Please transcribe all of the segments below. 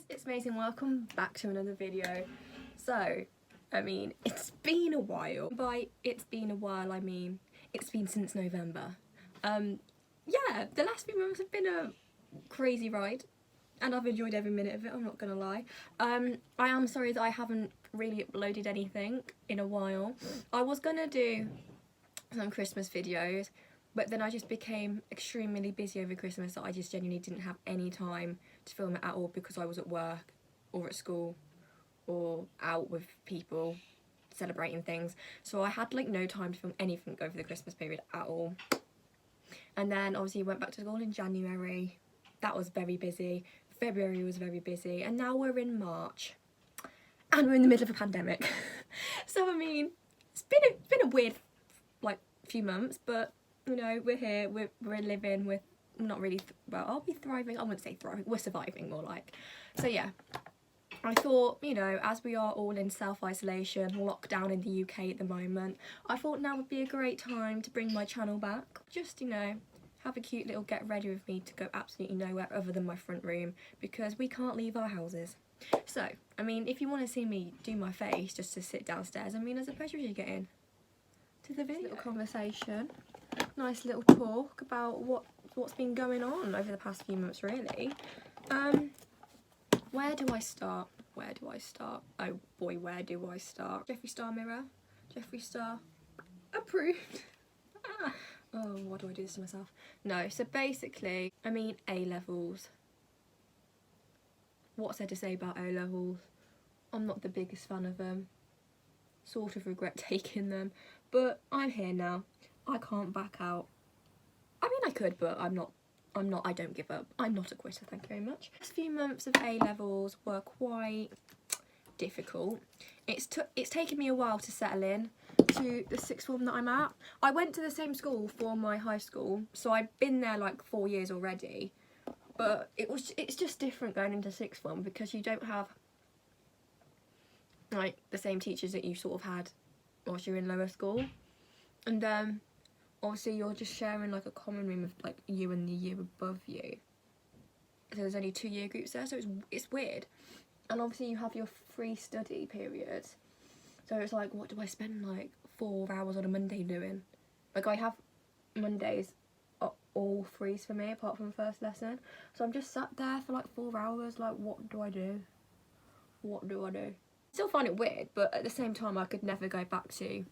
It's amazing. Welcome back to another video. So, I mean, it's been a while. By it's been a while, I mean it's been since November. Yeah, the last few months have been a crazy ride, and I've enjoyed every minute of it, I'm not gonna lie. I am sorry that I haven't really uploaded anything in a while. I was gonna do some Christmas videos, but then I just became extremely busy over Christmas that I just genuinely didn't have any time to film it at all because I was at work or at school or out with people celebrating things. So I had like no time to film anything over the Christmas period at all. And then obviously went back to school in January. That was very busy. February was very busy, and now we're in March and we're in the middle of a pandemic. So I mean, it's been a weird like few months, but you know, we're here, we're living, we're not really, well, I'll be thriving, I wouldn't say thriving, we're surviving more like. So yeah, I thought, you know, as we are all in self-isolation, lockdown in the UK at the moment, I thought now would be a great time to bring my channel back. Just, you know, have a cute little get ready with me to go absolutely nowhere other than my front room because we can't leave our houses. So, I mean, if you want to see me do my face just to sit downstairs, I mean, there's a pleasure as you get in to the video. Little conversation, nice little talk about what's been going on over the past few months, really. Where do I start? Where do I start? Oh boy, where do I start? Jeffree Star mirror. Jeffree Star approved. Oh, why do I do this to myself? No, so basically, I mean, A-levels. What's there to say about A-levels? I'm not the biggest fan of them. Sort of regret taking them, but I'm here now. I can't back out. I mean, I could, but I'm not, I don't give up. I'm not a quitter, thank you very much. Last few months of A-levels were quite difficult. It's taken me a while to settle in to the sixth form that I'm at. I went to the same school for my high school, so I've been there like 4 years already, but it's just different going into sixth form because you don't have like the same teachers that you sort of had whilst you're in lower school, and obviously you're just sharing like a common room with like you and the year above you. So there's only 2 year groups there, so it's weird. And obviously you have your free study period. So it's like, what do I spend like 4 hours on a Monday doing? Like I have Mondays are all frees for me apart from the first lesson. So I'm just sat there for like 4 hours, like what do I do? What do I do? Still find it weird, but at the same time I could never go back to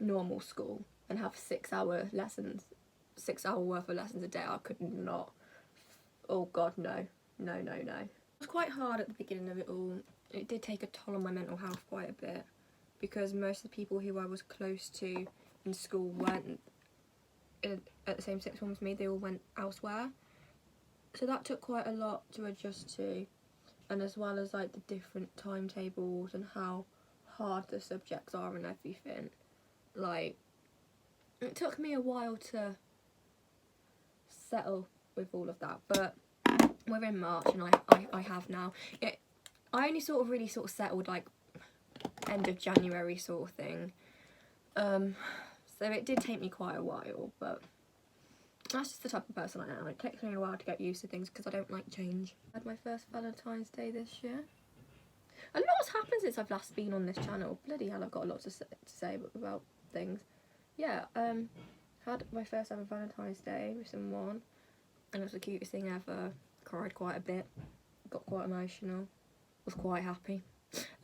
normal school and have 6 hour lessons, 6 hour worth of lessons a day. I could not. Oh god, no. No, no, no. It was quite hard at the beginning of it all. It did take a toll on my mental health quite a bit because most of the people who I was close to in school weren't at the same sixth form as me. They all went elsewhere. So that took quite a lot to adjust to, and as well as like the different timetables and how hard the subjects are and everything. Like, it took me a while to settle with all of that, but we're in March and I have now. I only sort of really settled like end of January sort of thing. So it did take me quite a while, but that's just the type of person I am. It takes me a while to get used to things because I don't like change. I had my first Valentine's Day this year. A lot's happened since I've last been on this channel. Bloody hell, I've got a lot to say about things. Yeah, had my first ever Valentine's Day with someone, and it was the cutest thing ever. Cried quite a bit, got quite emotional, was quite happy.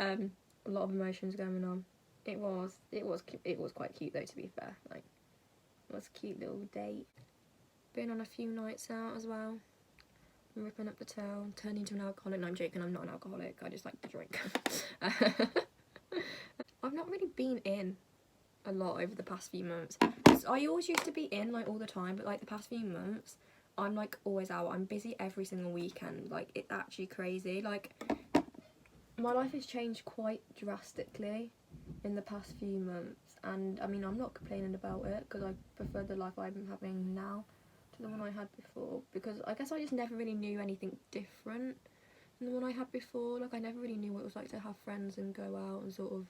A lot of emotions going on. It was quite cute though, to be fair. Like, it was a cute little date. Been on a few nights out as well. Ripping up the town, turning into an alcoholic. No, I'm joking, I'm not an alcoholic, I just like to drink. I've not really been in a lot over the past few months. I always used to be in like all the time, but like the past few months I'm like always out. I'm busy every single weekend. Like, it's actually crazy. Like, my life has changed quite drastically in the past few months, and I mean, I'm not complaining about it because I prefer the life I'm having now to the one I had before, because I guess I just never really knew anything different than the one I had before. Like, I never really knew what it was like to have friends and go out and sort of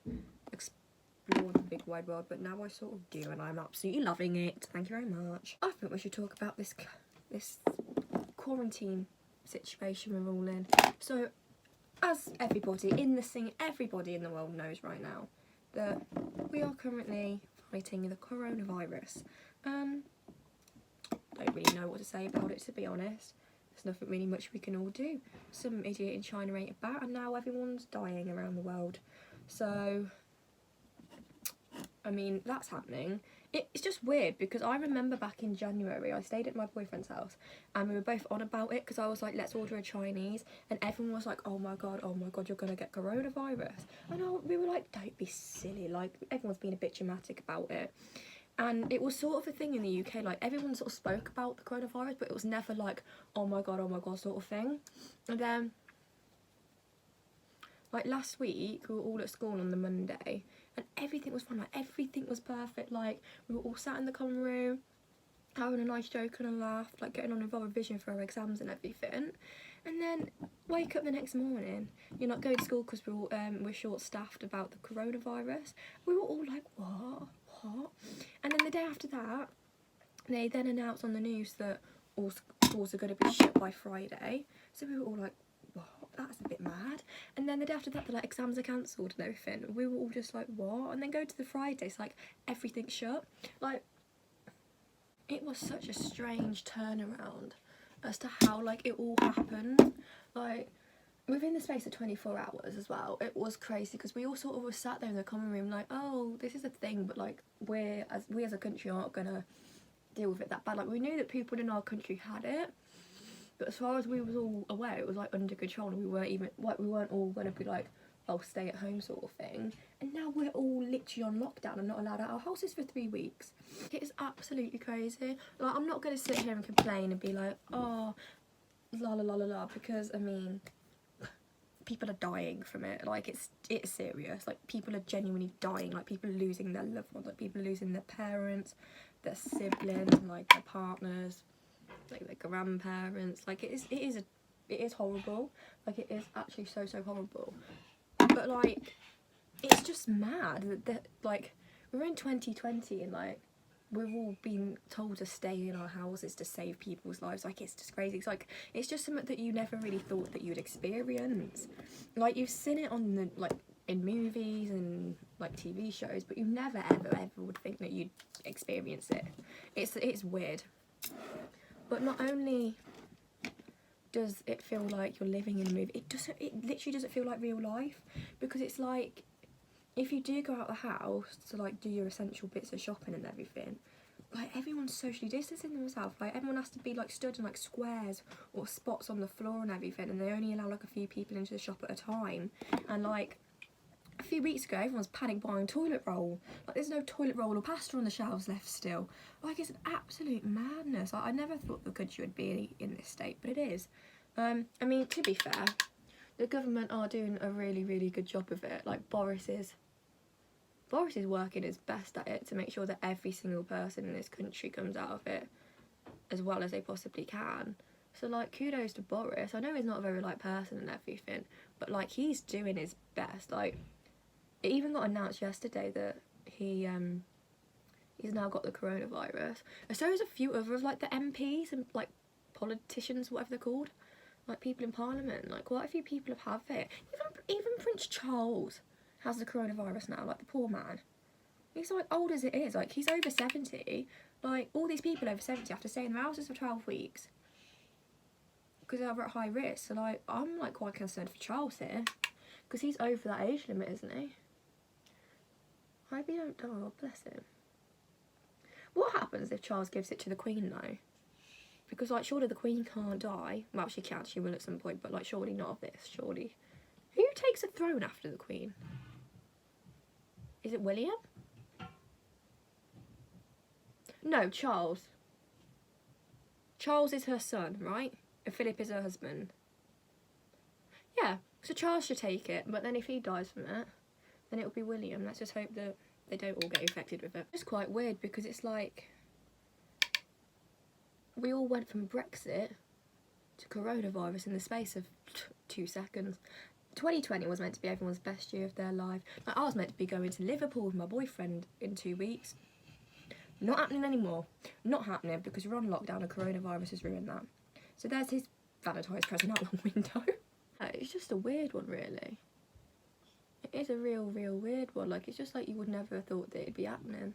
explore the big wide world, but now I sort of do, and I'm absolutely loving it. Thank you very much. I think we should talk about this quarantine situation we're all in. So, as everybody in the world knows right now, that we are currently fighting the coronavirus. Don't really know what to say about it, to be honest. There's nothing really much we can all do. Some idiot in China ate a bat and now everyone's dying around the world. So, I mean, that's happening. It's just weird because I remember back in January I stayed at my boyfriend's house and we were both on about it because I was like, let's order a Chinese, and everyone was like, oh my god, you're gonna get coronavirus. And we were like, don't be silly, like everyone's been a bit dramatic about it. And it was sort of a thing in the UK, like everyone sort of spoke about the coronavirus, but it was never like, oh my god sort of thing. And then like last week we were all at school on the Monday and everything was fine, like everything was perfect, like we were all sat in the common room having a nice joke and a laugh, like getting on with revision for our exams and everything. And then wake up the next morning, you're not going to school because we're short-staffed about the coronavirus. We were all like, what? And then the day after that, they then announced on the news that all schools are going to be shut by Friday. So we were all like, what? That's a bit mad. And then the day after that, the like exams are cancelled and everything. We were all just like, what? And then go to the Friday, it's like everything's shut. Like, it was such a strange turnaround as to how like it all happened. Like within the space of 24 hours as well, it was crazy because we all sort of were sat there in the common room like, oh, this is a thing, but like we as a country aren't gonna deal with it that bad. Like we knew that people in our country had it, but as far as we was all aware, it was like under control, and we weren't all gonna be like, oh, stay at home sort of thing. And now we're all literally on lockdown and not allowed out our houses for 3 weeks. It is absolutely crazy. Like I'm not gonna sit here and complain and be like, oh, la la la la la, because I mean, people are dying from it. Like it's serious. Like people are genuinely dying. Like people are losing their loved ones. Like people are losing their parents, their siblings, like their partners, like their grandparents. Like it is horrible. Like it is actually so horrible. But like it's just mad that like we're in 2020 and like we've all been told to stay in our houses to save people's lives. Like it's just crazy. It's like it's just something that you never really thought that you'd experience. Like you've seen it on the like in movies and like TV shows, but you never ever would think that you'd experience it. It's weird. But not only does it feel like you're living in a movie, it literally doesn't feel like real life, because it's like if you do go out the house to like do your essential bits of shopping and everything, like everyone's socially distancing themselves. Like everyone has to be like stood in like squares or spots on the floor and everything, and they only allow like a few people into the shop at a time. And like a few weeks ago, everyone's panic buying toilet roll. Like there's no toilet roll or pasta on the shelves left still. Like it's an absolute madness. Like, I never thought the country would be in this state, but it is. I mean, to be fair, the government are doing a really good job of it. Like Boris is working his best at it to make sure that every single person in this country comes out of it as well as they possibly can. So like kudos to Boris. I know he's not a very like person and everything, but like he's doing his best. Like it even got announced yesterday that he's now got the coronavirus. And so there's a few other of like the MPs and politicians, whatever they're called, like people in Parliament. Like quite a few people have it. Even Prince Charles has the coronavirus now, like the poor man. He's like old as it is, like he's over 70. Like all these people over 70 have to stay in their houses for 12 weeks because they're at high risk. So like I'm like quite concerned for Charles here because he's over that age limit, isn't he? I hope he don't die. Oh, bless him. What happens if Charles gives it to the Queen though? Because like surely the Queen can't die. Well, she can, she will at some point, but like surely not of this, surely. Who takes the throne after the Queen? Is it William? No, Charles. Charles is her son, right? And Philip is her husband. Yeah, so Charles should take it, but then if he dies from it, then it'll be William. Let's just hope that they don't all get infected with it. It's quite weird because it's like we all went from Brexit to coronavirus in the space of 2 seconds. 2020 was meant to be everyone's best year of their life. Like, I was meant to be going to Liverpool with my boyfriend in 2 weeks. Not happening anymore. Not happening because we're on lockdown and coronavirus has ruined that. So there's his Valentine's present out the window. It's just a weird one, really. It is a real weird one. Like, it's just like you would never have thought that it'd be happening.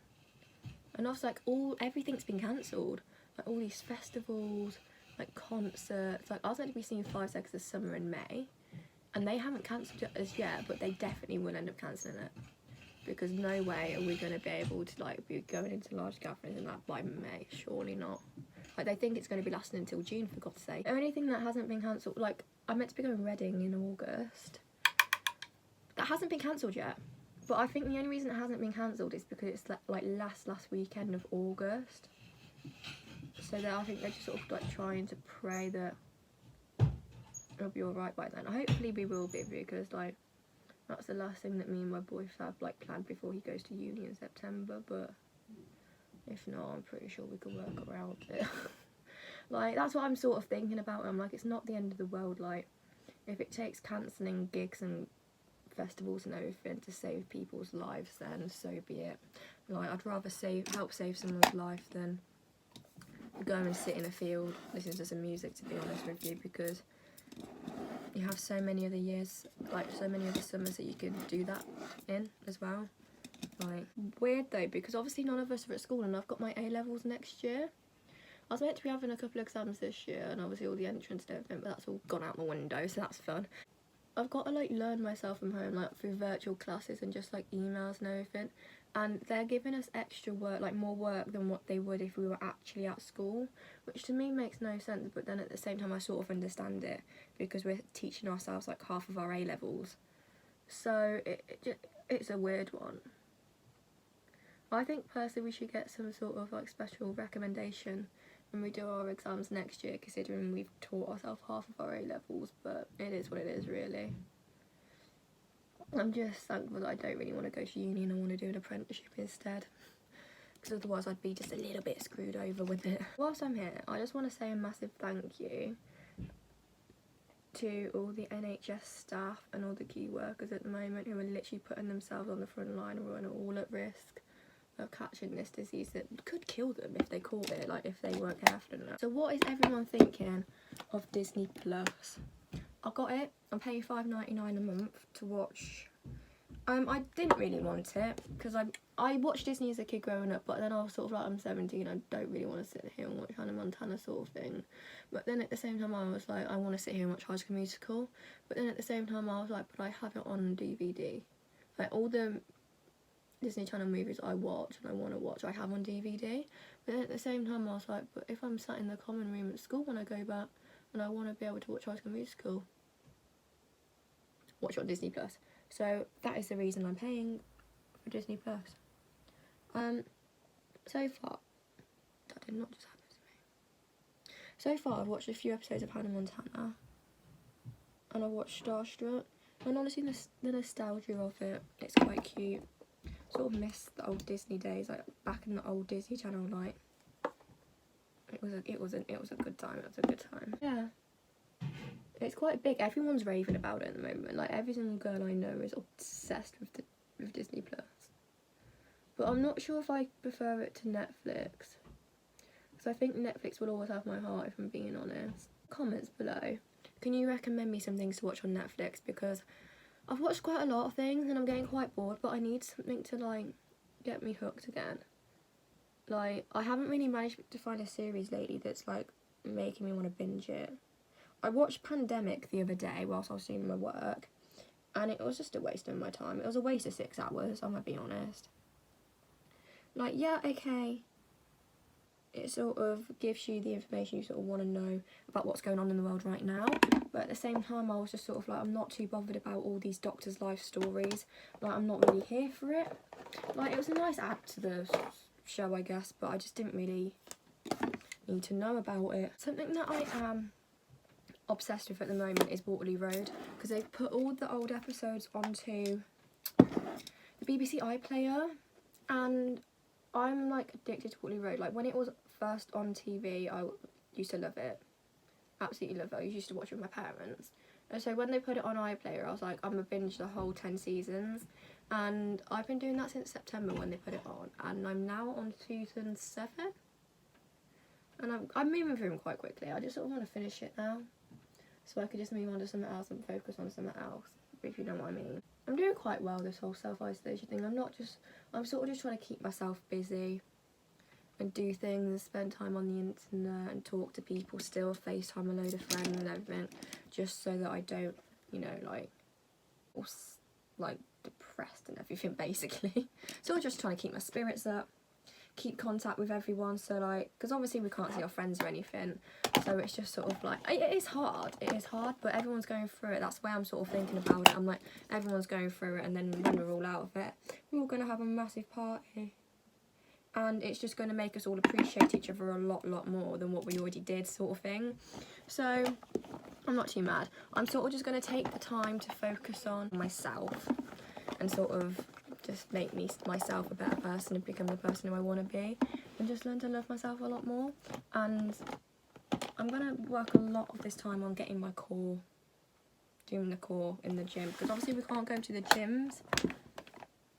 And also, like, everything's been cancelled. Like, all these festivals, like, concerts. Like, I was meant to be seeing 5 Seconds of Summer in May, and they haven't cancelled it as yet, but they definitely will end up cancelling it. Because no way are we going to be able to, like, be going into large gatherings and that by May. Surely not. Like, they think it's going to be lasting until June, for God's sake. The only thing that hasn't been cancelled, like, I'm meant to be going Reading in August. That hasn't been cancelled yet. But I think the only reason it hasn't been cancelled is because it's, like, last weekend of August. So I think they're just sort of, like, trying to pray that it'll be alright by then. Hopefully we will be, because, like, that's the last thing that me and my boyfriend have, like, planned before he goes to uni in September. But if not, I'm pretty sure we can work around it. Like, that's what I'm sort of thinking about. I'm like, it's not the end of the world. Like, if it takes cancelling gigs and festivals and everything to save people's lives, then so be it. Like, I'd rather help save someone's life than go and sit in a field listening to some music, to be honest with you, because you have so many other years, like so many other summers that you could do that in as well. Like, weird though, because obviously none of us are at school, and I've got my A-levels next year. I was meant to be having a couple of exams this year, and obviously all the entrance and everything, but that's all gone out the window, so that's fun. I've got to, like, learn myself from home, like, through virtual classes and just, like, emails and everything. And they're giving us extra work, like, more work than what they would if we were actually at school, which to me makes no sense. But then at the same time, I sort of understand it, because we're teaching ourselves, like, half of our A-levels. So it's a weird one. I think personally we should get some sort of, like, special recommendation when we do our exams next year, considering we've taught ourselves half of our A-levels, but it is what it is, really. I'm just thankful that I don't really want to go to uni and I want to do an apprenticeship instead, because otherwise I'd be just a little bit screwed over with it. Whilst I'm here, I just want to say a massive thank you to all the NHS staff and all the key workers at the moment who are literally putting themselves on the front line and are all at risk of catching this disease that could kill them if they caught it, like if they weren't careful enough. So what is everyone thinking of Disney Plus? I got it. I'm paying $5.99 a month to watch. I didn't really want it, because I watched Disney as a kid growing up, but then I was sort of like, I'm 17, I don't really want to sit here and watch Hannah Montana sort of thing. But then at the same time I was like, I want to sit here and watch High School Musical. But then at the same time I was like, but I have it on DVD. Like, all the Disney Channel movies I watch and I want to watch, I have on DVD. But then at the same time I was like, but if I'm sat in the common room at school when I go back and I want to be able to watch High School Musical, watch it on Disney Plus. So that is the reason I'm paying for Disney Plus. So far, that did not just happen to me. So far I've watched a few episodes of Hannah Montana, and I watched Starstruck, and honestly the nostalgia of it, it's quite cute. Sort of miss the old Disney days, like back in the old Disney Channel. Like, it was a good time. It was a good time. Yeah, it's quite big. Everyone's raving about it at the moment. Like, every single girl I know is obsessed with Disney Plus. But I'm not sure if I prefer it to Netflix, because I think Netflix will always have my heart, if I'm being honest. Comments below, can you recommend me some things to watch on Netflix, because I've watched quite a lot of things and I'm getting quite bored, but I need something to, like, get me hooked again. Like, I haven't really managed to find a series lately that's, like, making me want to binge it. I watched Pandemic the other day whilst I was doing my work, and it was just a waste of my time. It was a waste of 6 hours, I'm gonna be honest. Like, yeah, okay, it sort of gives you the information you sort of want to know about what's going on in the world right now, but at the same time I was just sort of like, I'm not too bothered about all these doctors' life stories. Like, I'm not really here for it. Like, it was a nice add to the show, I guess, but I just didn't really need to know about it. Something that I am obsessed with at the moment is Waterloo Road, because they've put all the old episodes onto the BBC iPlayer, and I'm, like, addicted to Waterloo Road. Like, when it was first on TV, I used to love it. Absolutely love it. I used to watch it with my parents. And so when they put it on iPlayer, I was like, I'm going to binge the whole 10 seasons. And I've been doing that since September when they put it on. And I'm now on season 7. And I'm moving through them quite quickly. I just sort of want to finish it now. so I could just move on to something else and focus on something else, if you know what I mean. I'm doing quite well, this whole self-isolation thing. I'm sort of just trying to keep myself busy and do things, spend time on the internet and talk to people still, FaceTime a load of friends and everything, just so that I don't, you know, like depressed and everything, basically. So I'm just trying to keep my spirits up, keep contact with everyone, so like, because obviously we can't see our friends or anything, so it's just sort of like, it is hard, but everyone's going through it. That's why I'm sort of thinking about it. I'm like, everyone's going through it, and then when we're all out of it, we're all going to have a massive party, and it's just going to make us all appreciate each other a lot more than what we already did, sort of thing. So I'm not too mad. I'm sort of just going to take the time to focus on myself and sort of just make myself a better person and become the person who I want to be, and just learn to love myself a lot more. And I'm going to work a lot of this time on getting my core, doing the core in the gym, because obviously we can't go to the gyms.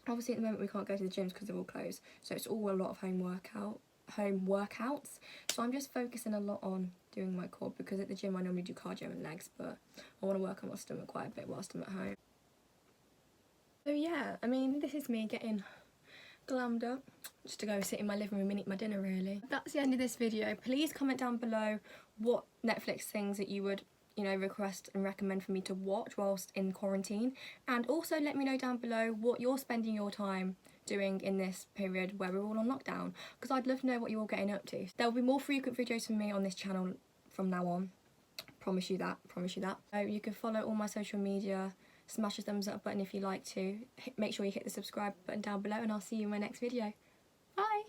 Obviously at the moment we can't go to the gyms because they're all closed, so it's all a lot of home workouts. So I'm just focusing a lot on doing my core, because at the gym I normally do cardio and legs, but I want to work on my stomach quite a bit whilst I'm at home. So yeah, I mean, this is me getting glammed up just to go sit in my living room and eat my dinner, really. That's the end of this video. Please comment down below what Netflix things that you would, you know, request and recommend for me to watch whilst in quarantine, and also let me know down below what you're spending your time doing in this period where we're all on lockdown, because I'd love to know what you're all getting up to. There will be more frequent videos from me on this channel from now on, promise you that. So you can follow all my social media, smash the thumbs up button if you like to, make sure you hit the subscribe button down below, and I'll see you in my next video. Bye!